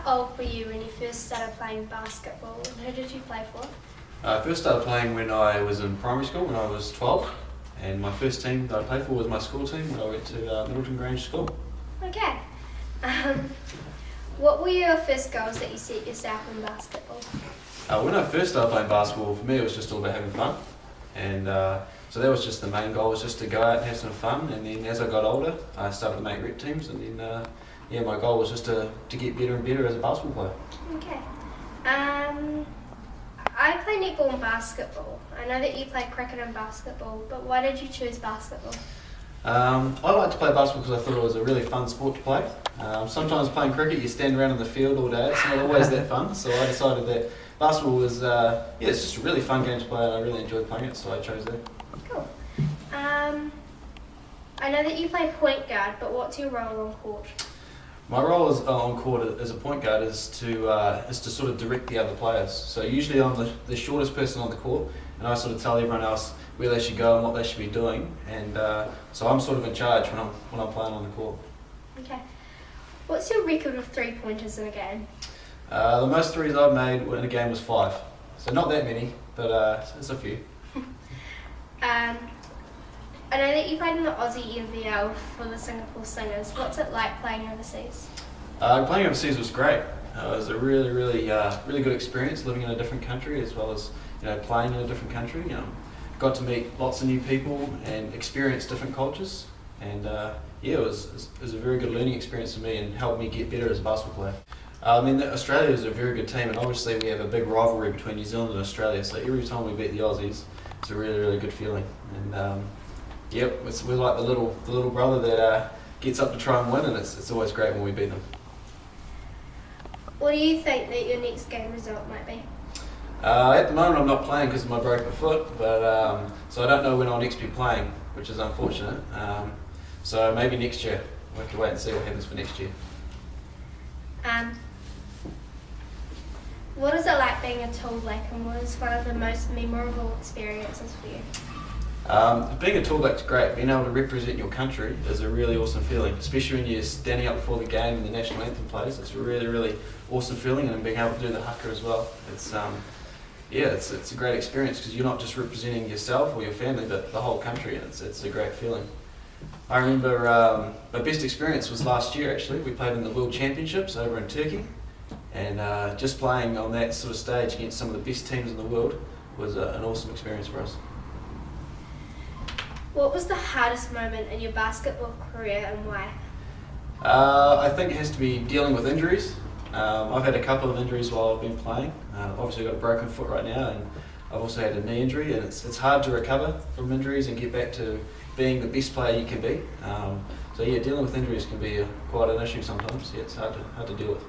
old were you when you first started playing basketball, and who did you play for? I first started playing when I was in primary school, when I was 12, and my first team that I played for was my school team when I went to Middleton Grange School. Okay. What were your first goals that you set yourself in basketball? When I first started playing basketball, for me it was just all about having fun, and so that was just the main goal, was just to go out and have some fun. And then as I got older, I started to make rep teams, and then my goal was just to get better and better as a basketball player. Okay. I play netball and basketball. I know that you play cricket and basketball, but why did you choose basketball? I like to play basketball because I thought it was a really fun sport to play. Sometimes playing cricket, you stand around in the field all day. It's not always that fun, so I decided that basketball was, it's just a really fun game to play, and I really enjoyed playing it, so I chose that. Cool. I know that you play point guard, but what's your role on court? My role on court as a point guard is to sort of direct the other players. So usually I'm the shortest person on the court, and I sort of tell everyone else where they should go and what they should be doing, and so I'm sort of in charge when I'm playing on the court. Okay. What's your record of 3-pointers in a game? The most threes I've made in a game was 5, so not that many, but it's a few. I know that you played in the Aussie NVL for the Singapore Singers. What's it like playing overseas? Playing overseas was great. It was a really good experience living in a different country, as well as playing in a different country. Got to meet lots of new people and experience different cultures, and it was a very good learning experience for me and helped me get better as a basketball player. Australia is a very good team, and obviously we have a big rivalry between New Zealand and Australia, so every time we beat the Aussies, it's a really good feeling. And we're like the little brother that gets up to try and win, and it's always great when we beat them. What do you think that your next game result might be? At the moment I'm not playing because of my broken foot, but so I don't know when I'll next be playing, which is unfortunate. So maybe next year. We'll have to wait and see what happens for next year. What is it like being a Tall Black, and what is one of the most memorable experiences for you? Being a Tall Black's great. Being able to represent your country is a really awesome feeling, especially when you're standing up before the game and the national anthem plays. It's a really awesome feeling, and being able to do the haka as well. It's a great experience because you're not just representing yourself or your family, but the whole country, and it's a great feeling. I remember my best experience was last year actually. We played in the World Championships over in Turkey, and just playing on that sort of stage against some of the best teams in the world was an awesome experience for us. What was the hardest moment in your basketball career, and why? I think it has to be dealing with injuries. I've had a couple of injuries while I've been playing. Obviously I've got a broken foot right now, and I've also had a knee injury, and it's hard to recover from injuries and get back to being the best player you can be. Dealing with injuries can be quite an issue sometimes. Yeah, it's hard to deal with.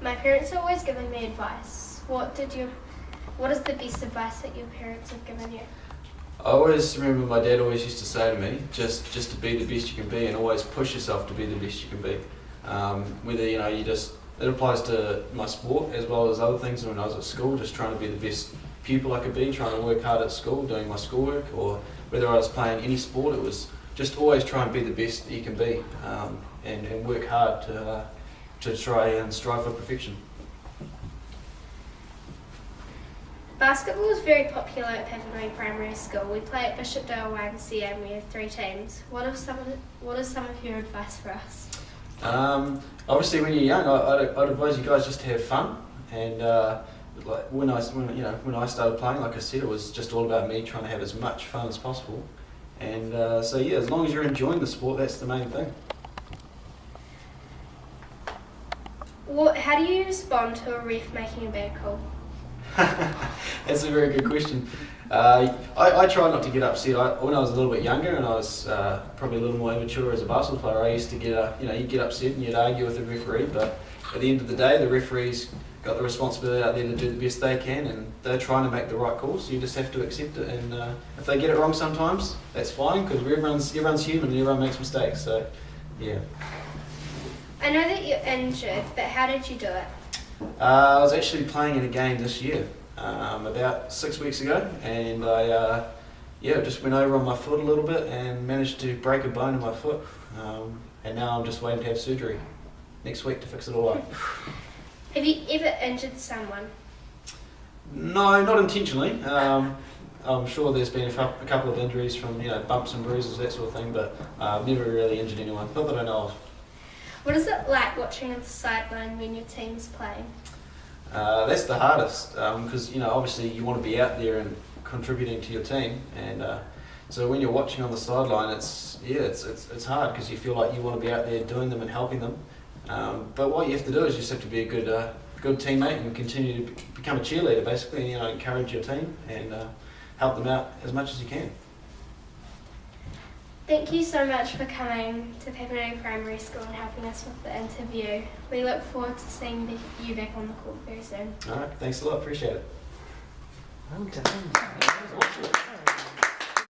My parents are always giving me advice. What is the best advice that your parents have given you? I always remember my dad always used to say to me, just to be the best you can be, and always push yourself to be the best you can be. It applies to my sport as well as other things. When I was at school, just trying to be the best pupil I could be, trying to work hard at school, doing my schoolwork, or whether I was playing any sport, it was just always try and be the best that you can be, and work hard to try and strive for perfection. Basketball is very popular at Papanoe Primary School. We play at Bishopdale YMCA and we have 3 teams. What is some of your advice for us? Obviously, when you're young, I'd advise you guys just to have fun. And when I started playing, like I said, it was just all about me trying to have as much fun as possible. And as long as you're enjoying the sport, that's the main thing. How do you respond to a ref making a bad call? That's a very good question. I try not to get upset. When I was a little bit younger and I was probably a little more immature as a basketball player, I used to you'd get upset and you'd argue with the referee, but at the end of the day, the referee's got the responsibility out there to do the best they can, and they're trying to make the right call, so you just have to accept it. And if they get it wrong sometimes, that's fine, because everyone's human and everyone makes mistakes, so yeah. I know that you're injured, but how did you do it? I was actually playing in a game this year, about 6 weeks ago, and I yeah, just went over on my foot a little bit and managed to break a bone in my foot. And now I'm just waiting to have surgery next week to fix it all up. Have you ever injured someone? No, not intentionally. I'm sure there's been a couple of injuries from bumps and bruises, that sort of thing, but I've never really injured anyone, not that I know of. What is it like watching on the sideline when your team's playing? That's the hardest because obviously you want to be out there and contributing to your team, and so when you're watching on the sideline, it's hard because you feel like you want to be out there doing them and helping them. But what you have to do is you just have to be a good teammate and continue to become a cheerleader, basically, and encourage your team and help them out as much as you can. Thank you so much for coming to Papanoe Primary School and helping us with the interview. We look forward to seeing you back on the court very soon. All right, thanks a lot, appreciate it. Well done.